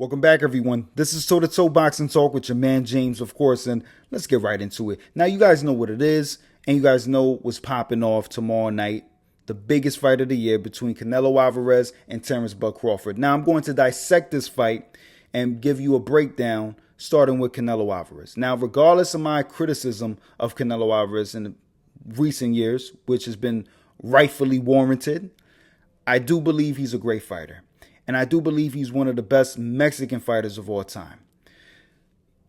Welcome back, everyone. This is Toe to Toe Boxing Talk with your man James, of course, and let's get right into it. Now, you guys know what it is, and you guys know what's popping off tomorrow night. The biggest fight of the year between Canelo Alvarez and Terence Crawford. Now, I'm going to dissect this fight and give you a breakdown, starting with Canelo Alvarez. Now, regardless of my criticism of Canelo Alvarez in recent years, which has been rightfully warranted, I do believe he's a great fighter. And I do believe he's one of the best Mexican fighters of all time.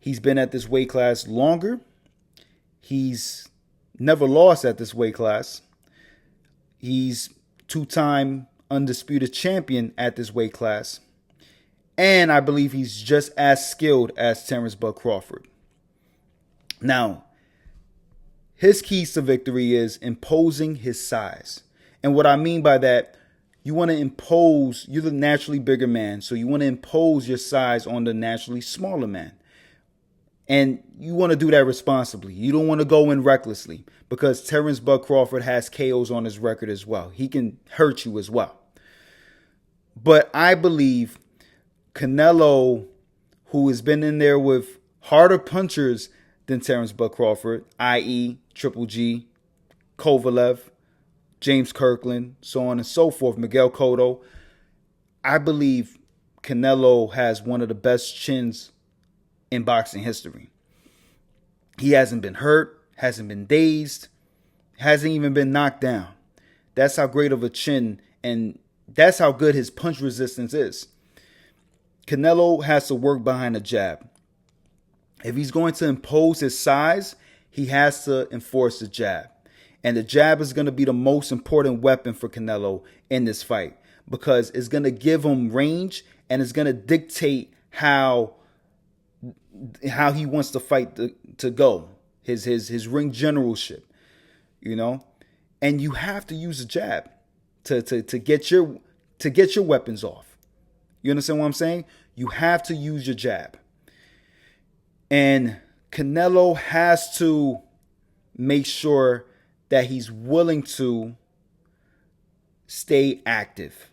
He's been at this weight class longer. He's never lost at this weight class. He's two-time undisputed champion at this weight class. And I believe he's just as skilled as Terence Crawford. Now, his keys to victory is imposing his size. And what I mean by that, you want to impose, you're the naturally bigger man, so you want to impose your size on the naturally smaller man. And you want to do that responsibly. You don't want to go in recklessly because Terence Crawford has KOs on his record as well. He can hurt you as well. But I believe Canelo, who has been in there with harder punchers than Terence Crawford, i.e. Triple G, Kovalev, James Kirkland, so on and so forth, Miguel Cotto. I believe Canelo has one of the best chins in boxing history. He hasn't been hurt, hasn't been dazed, hasn't even been knocked down. That's how great of a chin, and that's how good his punch resistance is. Canelo has to work behind the jab. If he's going to impose his size, he has to enforce the jab. And the jab is going to be the most important weapon for Canelo in this fight because it's going to give him range and it's going to dictate how he wants the fight to go, his ring generalship, you know. And you have to use the jab to get your weapons off. You understand what I'm saying? You have to use your jab. And Canelo has to make sure that he's willing to stay active.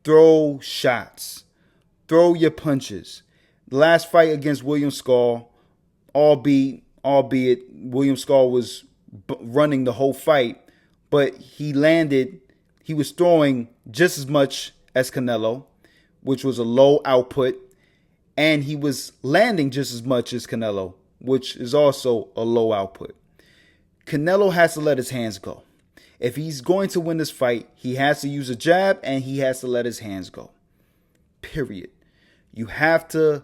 Throw shots. Throw your punches. The last fight against William Skull, albeit William Skull was running the whole fight, but he was throwing just as much as Canelo, which was a low output, and he was landing just as much as Canelo, which is also a low output. Canelo has to let his hands go. If he's going to win this fight, he has to use a jab and he has to let his hands go. Period. You have to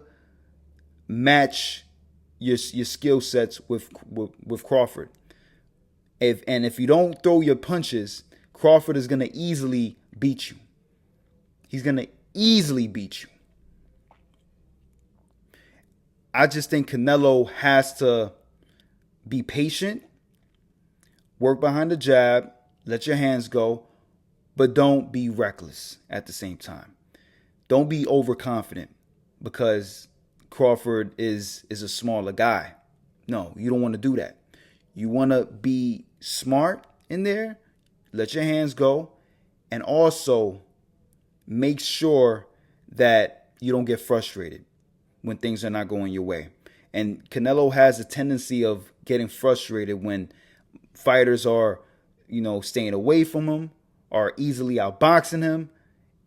match your skill sets with Crawford. If you don't throw your punches, Crawford is going to easily beat you. He's going to easily beat you. I just think Canelo has to be patient. Work behind the jab, let your hands go, but don't be reckless at the same time. Don't be overconfident because Crawford is a smaller guy. No, you don't want to do that. You want to be smart in there, let your hands go, and also make sure that you don't get frustrated when things are not going your way. And Canelo has a tendency of getting frustrated when fighters are, staying away from him, are easily outboxing him,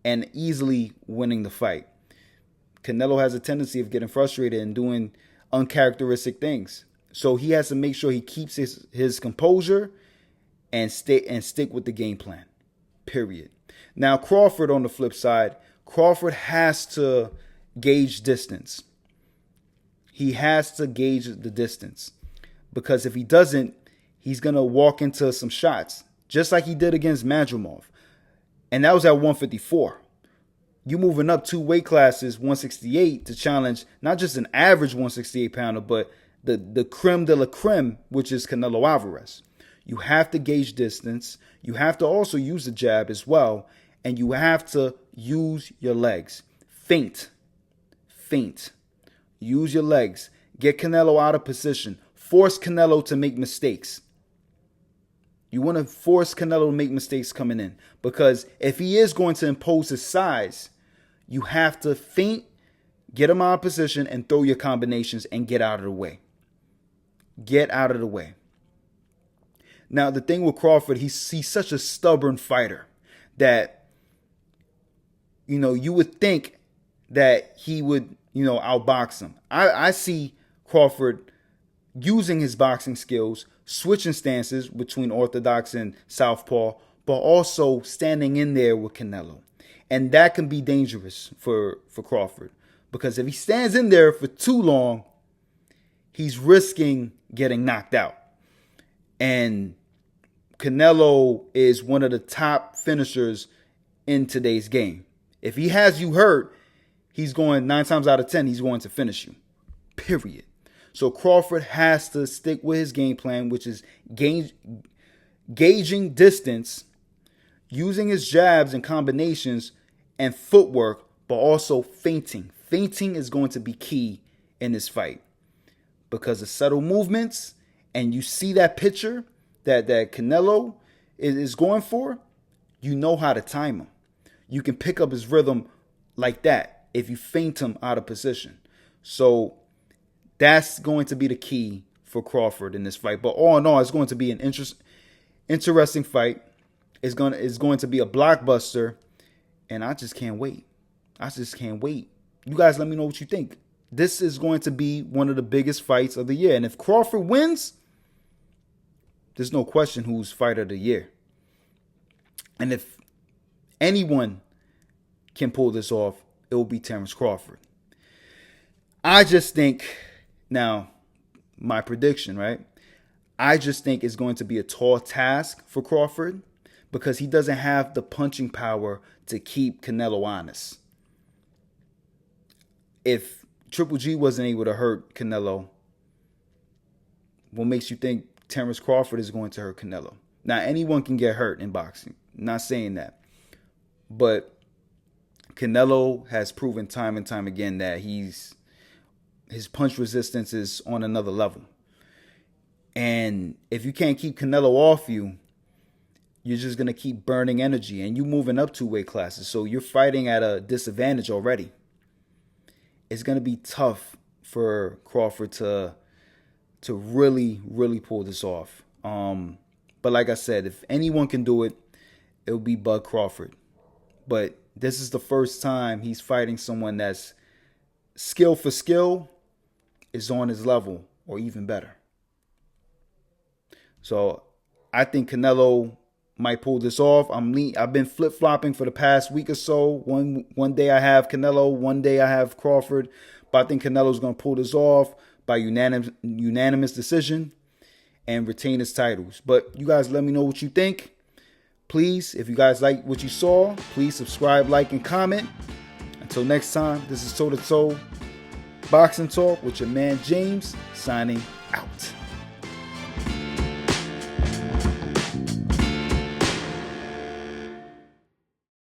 and easily winning the fight. Canelo has a tendency of getting frustrated and doing uncharacteristic things. So he has to make sure he keeps his composure and stick with the game plan. Period. Now, Crawford, on the flip side, Crawford has to gauge distance. He has to gauge the distance because if he doesn't, he's going to walk into some shots, just like he did against Madrimov. And that was at 154. You moving up 2 weight classes, 168, to challenge not just an average 168-pounder, but the creme de la creme, which is Canelo Alvarez. You have to gauge distance. You have to also use the jab as well. And you have to use your legs. Feint. Use your legs. Get Canelo out of position. Force Canelo to make mistakes. You want to force Canelo to make mistakes coming in. Because if he is going to impose his size, you have to feint Get him out of position and throw your combinations and get out of the way. Get out of the way. Now, the thing with Crawford, he's such a stubborn fighter that, you would think that he would, outbox him. I see Crawford using his boxing skills, switching stances between orthodox and southpaw, but also standing in there with Canelo. And that can be dangerous for Crawford, because if he stands in there for too long, he's risking getting knocked out. And Canelo is one of the top finishers in today's game. If he has you hurt, he's going 9 times out of 10, he's going to finish you. Period. So Crawford has to stick with his game plan, which is gauging distance, using his jabs and combinations and footwork, but also feinting. Feinting is going to be key in this fight, because of subtle movements, and you see that picture that Canelo is going for, you know how to time him. You can pick up his rhythm like that if you feint him out of position. So that's going to be the key for Crawford in this fight. But all in all, it's going to be an interesting fight. It's going to be a blockbuster, and I just can't wait. You guys let me know what you think. This is going to be one of the biggest fights of the year. And if Crawford wins, there's no question who's fighter of the year. And if anyone can pull this off, it will be Terence Crawford. I just think, now, my prediction, right? I just think it's going to be a tall task for Crawford, because he doesn't have the punching power to keep Canelo honest. If Triple G wasn't able to hurt Canelo, what makes you think Terence Crawford is going to hurt Canelo? Now, anyone can get hurt in boxing. I'm not saying that. But Canelo has proven time and time again that his punch resistance is on another level. And if you can't keep Canelo off you, you're just going to keep burning energy. And you moving up 2 weight classes. So you're fighting at a disadvantage already. It's going to be tough for Crawford to really, really pull this off. But like I said, if anyone can do it, it'll be Bud Crawford. But this is the first time he's fighting someone that's skill for skill is on his level or even better. So I think Canelo might pull this off. I've been flip-flopping for the past week or so. One day I have Canelo, one day I have Crawford. But I think Canelo's going to pull this off by unanimous decision and retain his titles. But you guys let me know what you think. Please, if you guys like what you saw, please subscribe, like, and comment. Until next time, this is Toe to Toe Boxing Talk with your man James, signing out.